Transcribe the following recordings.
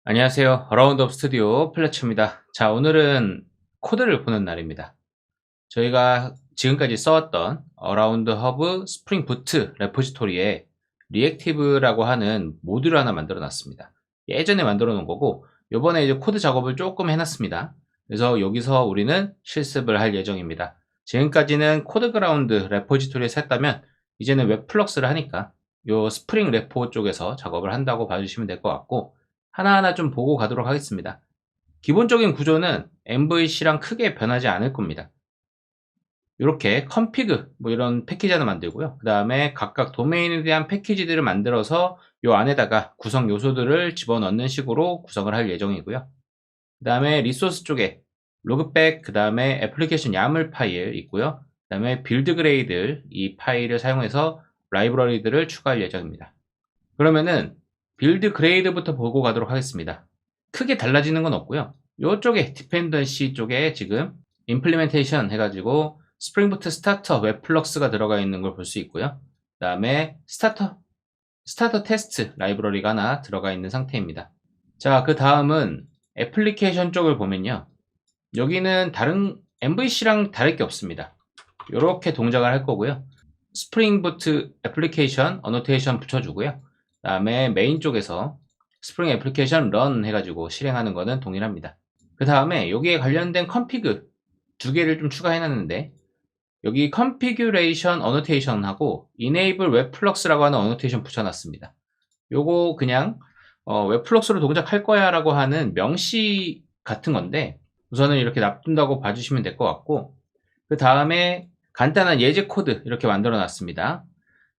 안녕하세요. 어라운드업 스튜디오 플래츠입니다. 자, 오늘은 코드를 보는 날입니다. 저희가 지금까지 써왔던 어라운드 허브 스프링 부트 레포지토리에 리액티브라고 하는 모듈을 하나 만들어 놨습니다. 예전에 만들어 놓은 거고, 요번에 이제 코드 작업을 조금 해놨습니다. 그래서 여기서 우리는 실습을 할 예정입니다. 지금까지는 코드 그라운드 레포지토리에 샜다면 이제는 웹플럭스를 하니까 요 스프링 레포 쪽에서 작업을 한다고 봐주시면 될 것 같고, 하나하나 좀 보고 가도록 하겠습니다. 기본적인 구조는 MVC랑 크게 변하지 않을 겁니다. 이렇게 config 뭐 이런 패키지 하나 만들고요. 그 다음에 각각 도메인에 대한 패키지들을 만들어서 이 안에다가 구성 요소들을 집어넣는 식으로 구성을 할 예정이고요. 그 다음에 리소스 쪽에 로그백, 그 다음에 애플리케이션 야물 파일 있고요. 그 다음에 빌드 그레이드 이 파일을 사용해서 라이브러리들을 추가할 예정입니다. 그러면은 빌드 그레이드부터 보고 가도록 하겠습니다. 크게 달라지는 건 없고요. 이쪽에 디펜던시 쪽에 지금 임플리멘테이션 해가지고 스프링부트 스타터 웹플럭스가 들어가 있는 걸 볼 수 있고요. 그 다음에 스타터 테스트 라이브러리가 하나 들어가 있는 상태입니다. 자, 그 다음은 애플리케이션 쪽을 보면요. 여기는 다른 MVC랑 다를 게 없습니다. 이렇게 동작을 할 거고요. 스프링부트 애플리케이션 어노테이션 붙여주고요. 그 다음에 메인 쪽에서 스프링 애플리케이션 런 해가지고 실행하는 거는 동일합니다. 그 다음에 여기에 관련된 config 두 개를 좀 추가해 놨는데, 여기 configuration annotation하고 enable webflux라고 하는 annotation 붙여놨습니다. 요거 그냥 웹플럭스로 동작할 거야 라고 하는 명시 같은 건데, 우선은 이렇게 놔둔다고 봐주시면 될 것 같고, 그 다음에 간단한 예제 코드 이렇게 만들어 놨습니다.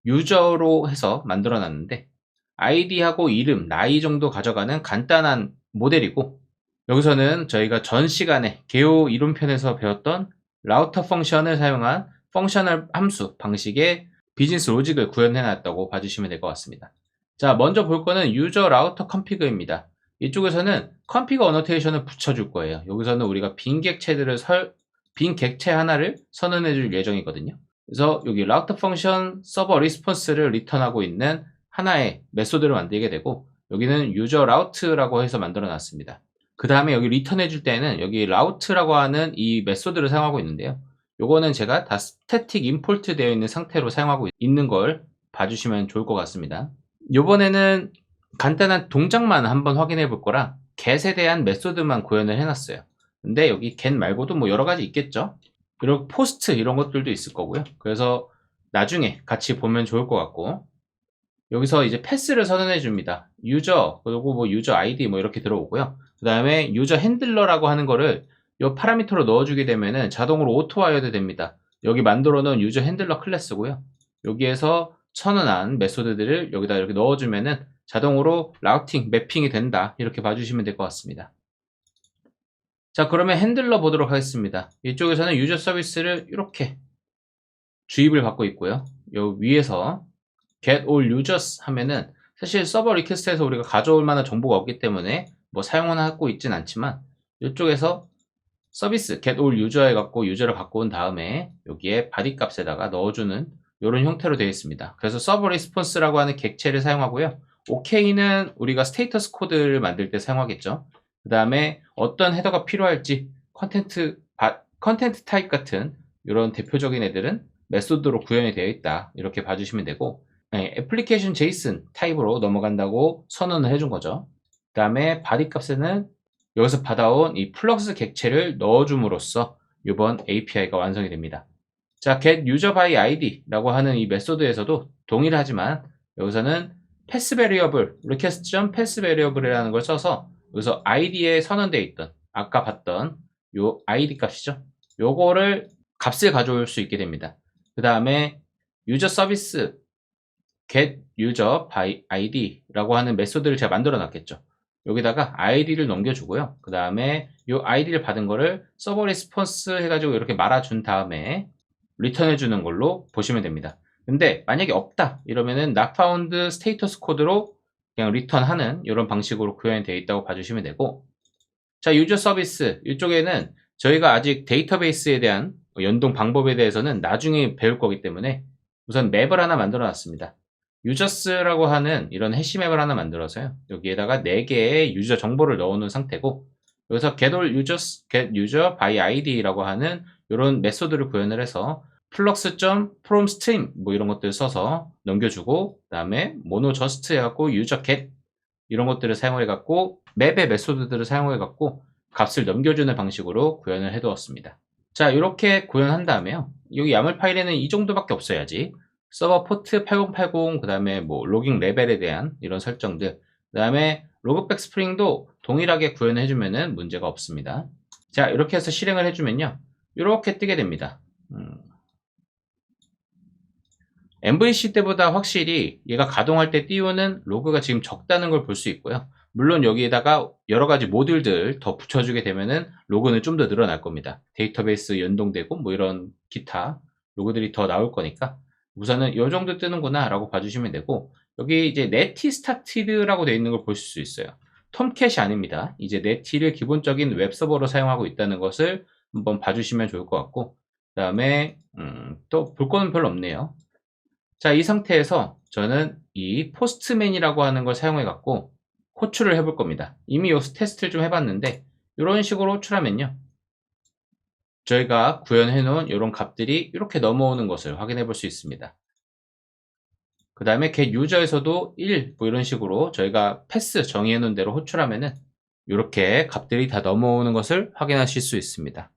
유저로 해서 만들어 놨는데 아이디하고 이름, 나이 정도 가져가는 간단한 모델이고, 여기서는 저희가 전 시간에 개요 이론편에서 배웠던 라우터 펑션을 사용한 펑셔널 함수 방식의 비즈니스 로직을 구현해 놨다고 봐주시면 될 것 같습니다. 자, 먼저 볼 거는 유저 라우터 컨피그입니다. 이쪽에서는 컨피그 어노테이션을 붙여줄 거예요. 여기서는 우리가 빈 객체 하나를 선언해 줄 예정이거든요. 그래서 여기 라우터 펑션 서버 리스폰스를 리턴하고 있는 하나의 메소드를 만들게 되고, 여기는 유저 라우트라고 해서 만들어 놨습니다. 그 다음에 여기 리턴해 줄 때는 여기 라우트라고 하는 이 메소드를 사용하고 있는데요. 요거는 제가 다 스태틱 임포트 되어 있는 상태로 사용하고 있는 걸 봐주시면 좋을 것 같습니다. 요번에는 간단한 동작만 한번 확인해 볼 거라 get에 대한 메소드만 구현을 해놨어요. 근데 여기 get 말고도 뭐 여러 가지 있겠죠. 그리고 포스트 이런 것들도 있을 거고요. 그래서 나중에 같이 보면 좋을 것 같고, 여기서 이제 패스를 선언해 줍니다. 유저, 그리고 뭐 유저 아이디 뭐 이렇게 들어오고요. 그 다음에 유저 핸들러라고 하는 거를 이 파라미터로 넣어주게 되면은 자동으로 오토 와이어드 됩니다. 여기 만들어 놓은 유저 핸들러 클래스고요. 여기에서 선언한 메소드들을 여기다 이렇게 넣어주면은 자동으로 라우팅, 매핑이 된다. 이렇게 봐주시면 될 것 같습니다. 자, 그러면 핸들러 보도록 하겠습니다. 이쪽에서는 유저 서비스를 이렇게 주입을 받고 있고요. 요 위에서 get all users 하면은 사실 서버 리퀘스트에서 우리가 가져올 만한 정보가 없기 때문에 뭐 사용은 하고 있진 않지만, 이쪽에서 서비스 get all user 해갖고 유저를 갖고 온 다음에 여기에 바디 값에다가 넣어주는 이런 형태로 되어 있습니다. 그래서 서버 리스폰스라고 하는 객체를 사용하고요. OK는 우리가 스테이터스 코드를 만들 때 사용하겠죠. 그 다음에 어떤 헤더가 필요할지 컨텐트 타입 같은 이런 대표적인 애들은 메소드로 구현이 되어 있다. 이렇게 봐주시면 되고, 애플리케이션 제이슨 타입으로 넘어간다고 선언을 해준 거죠. 그 다음에 바디 값에는 여기서 받아온 이 플럭스 객체를 넣어줌으로써 이번 API가 완성이 됩니다. 자, get user by id라고 하는 이 메소드에서도 동일하지만 여기서는 pass variable, request.pass variable이라는 걸 써서 여기서 id에 선언되어 있던 아까 봤던 요 id 값이죠. 요거를 값을 가져올 수 있게 됩니다. 그 다음에 유저 서비스 get user by id라고 하는 메소드를 제가 만들어 놨겠죠. 여기다가 id를 넘겨주고요. 그 다음에 이 id를 받은 거를 서버 리스폰스 해가지고 이렇게 말아준 다음에 리턴해 주는 걸로 보시면 됩니다. 근데 만약에 없다 이러면은 not found 스테이터스 코드로 그냥 리턴하는 이런 방식으로 구현이 되어 있다고 봐주시면 되고, 자, 유저 서비스 이쪽에는 저희가 아직 데이터베이스에 대한 연동 방법에 대해서는 나중에 배울 거기 때문에 우선 맵을 하나 만들어 놨습니다. 유저스라고 하는 이런 해시맵을 하나 만들어서요. 여기에다가 4개의 유저 정보를 넣어놓은 상태고, 여기서 get all users, get user by id라고 하는 이런 메소드를 구현을 해서 flux.from stream 뭐 이런 것들을 써서 넘겨주고, 그 다음에 mono just 해갖고 user get 이런 것들을 사용해갖고 맵의 메소드들을 사용해갖고 값을 넘겨주는 방식으로 구현을 해두었습니다. 자, 이렇게 구현한 다음에요. 여기 YAML 파일에는 이 정도밖에 없어야지. 서버 포트 8080, 그 다음에 뭐 로깅 레벨에 대한 이런 설정들, 그 다음에 로그백 스프링도 동일하게 구현해주면은 문제가 없습니다. 자, 이렇게 해서 실행을 해주면요, 이렇게 뜨게 됩니다. MVC 때보다 확실히 얘가 가동할 때 띄우는 로그가 지금 적다는 걸 볼 수 있고요. 물론 여기에다가 여러 가지 모듈들 더 붙여주게 되면은 로그는 좀 더 늘어날 겁니다. 데이터베이스 연동되고 뭐 이런 기타 로그들이 더 나올 거니까 우선은 이 정도 뜨는구나 라고 봐주시면 되고, 여기 이제 네티 스타티드라고 되어 있는 걸 보실 수 있어요. 톰캣이 아닙니다. 이제 네티를 기본적인 웹서버로 사용하고 있다는 것을 한번 봐주시면 좋을 것 같고, 그 다음에 또 볼 거는 별로 없네요. 자, 이 상태에서 저는 이 포스트맨이라고 하는 걸 사용해 갖고 호출을 해볼 겁니다. 이미 요 테스트를 좀 해봤는데 이런 식으로 호출하면요, 저희가 구현해 놓은 이런 값들이 이렇게 넘어오는 것을 확인해 볼 수 있습니다. 그 다음에 get user에서도 1 뭐 이런 식으로 저희가 패스 정의해 놓은 대로 호출하면은 이렇게 값들이 다 넘어오는 것을 확인하실 수 있습니다.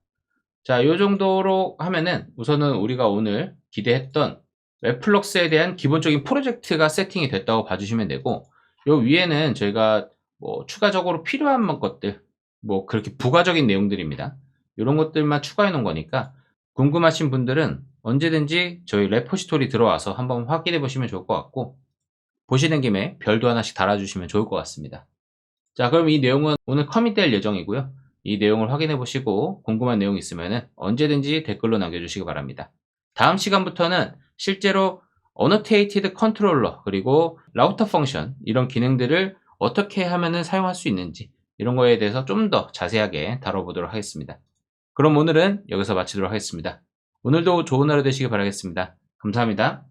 자, 이 정도로 하면은 우선은 우리가 오늘 기대했던 웹플럭스에 대한 기본적인 프로젝트가 세팅이 됐다고 봐주시면 되고, 요 위에는 저희가 뭐 추가적으로 필요한 것들, 뭐 그렇게 부가적인 내용들입니다. 이런 것들만 추가해 놓은 거니까 궁금하신 분들은 언제든지 저희 레포지토리 들어와서 한번 확인해 보시면 좋을 것 같고, 보시는 김에 별도 하나씩 달아주시면 좋을 것 같습니다. 자, 그럼 이 내용은 오늘 커밋될 예정이고요. 이 내용을 확인해 보시고 궁금한 내용 있으면 언제든지 댓글로 남겨주시기 바랍니다. 다음 시간부터는 실제로 annotated controller 그리고 라우터 펑션 이런 기능들을 어떻게 하면 사용할 수 있는지 이런 거에 대해서 좀 더 자세하게 다뤄보도록 하겠습니다. 그럼 오늘은 여기서 마치도록 하겠습니다. 오늘도 좋은 하루 되시길 바라겠습니다. 감사합니다.